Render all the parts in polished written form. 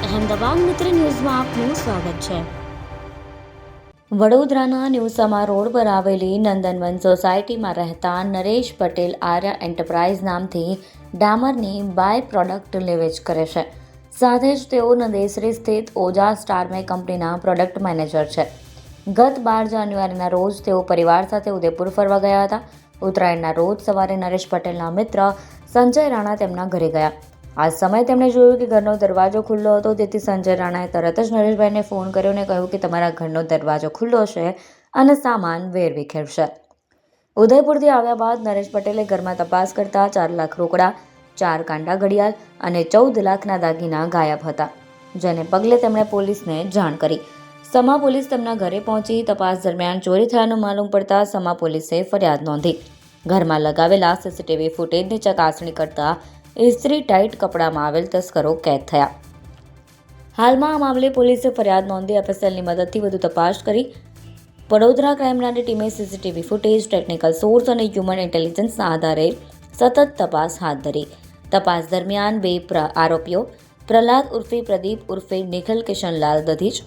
અહેમદાબાદ મિત્ર ન્યૂઝમાં આપનું સ્વાગત છે। વડોદરાના ન્યૂસામા રોડ પર આવેલી નંદનવન સોસાયટીમાં રહેતા નરેશ પટેલ આર્ય એન્ટરપ્રાઇઝ નામથી ડામરની બાય પ્રોડક્ટ લેવેચ કરે છે। સાથે જ તેઓ નંદેસરી સ્થિત ઓજા સ્ટારમે કંપનીના પ્રોડક્ટ મેનેજર છે। ગત 12 જાન્યુઆરીના રોજ તેઓ પરિવાર સાથે ઉદયપુર ફરવા ગયા હતા। ઉત્તરાયણના રોજ સવારે નરેશ પટેલના મિત્ર સંજય રાણા તેમના ઘરે ગયા। આ સમયે તેમણે જોયું કે ઘરનો દરવાજો ખુલ્લો હતો, તેથી સંજય રાણાએ તરત જ નરેશભાઈને ફોન કર્યો અને કહ્યું કે તમારા ઘરનો દરવાજો ખુલ્લો છે અને સામાન વેરવિખેર છે। ઉદયપુરથી આવ્યા બાદ નરેશ પટેલે ઘરમાં તપાસ કરતા 4 લાખ રોકડા, 4 કાંડા ઘડિયાળ અને 14 લાખના દાગીના ગાયબ હતા, જેને પગલે તેમણે પોલીસને જાણ કરી। સમા પોલીસ તેમના ઘરે પહોંચી તપાસ દરમિયાન ચોરી થયાનું માલુમ પડતા સમા પોલીસે ફરિયાદ નોંધી। ઘરમાં લગાવેલા સીસીટીવી ફૂટેજની ચકાસણી કરતા ઇસ્ત્રી ટાઈટ કપડામાં આવેલ તસ્કરો કેદ થયા। હાલમાં આ મામલે પોલીસે ફરિયાદ નોંધી એફએસએલની મદદથી વધુ તપાસ કરી। વડોદરા ક્રાઇમ બ્રાન્ચની ટીમે સીસીટીવી ફૂટેજ, ટેકનિકલ સોર્સ અને હ્યુમન ઇન્ટેલિજન્સના આધારે સતત તપાસ હાથ ધરી। તપાસ દરમિયાન 2 આરોપીઓ પ્રહલાદ ઉર્ફે પ્રદીપ ઉર્ફે નિખિલ કિશનલાલ દધીચ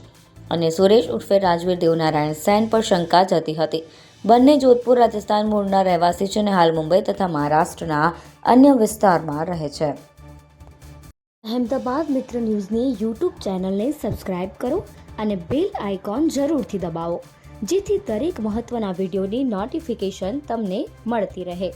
અને સુરેશ ઉર્ફે રાજવીર દેવનારાયણ સેન પર શંકા જતી હતી। બંને જોધપુર રાજસ્થાન મૂળના રહેવાસી છે અને હાલ મુંબઈ તથા મહારાષ્ટ્રના અન્ય વિસ્તારમાં રહે છે। અહેમદાબાદ મિત્ર ન્યૂઝની યુટ્યુબ ચેનલને સબસ્ક્રાઇબ કરો અને બેલ આઇકોન જરૂરથી દબાવો, જેથી દરેક મહત્ત્વના વિડીયોની નોટિફિકેશન તમને મળતી રહે।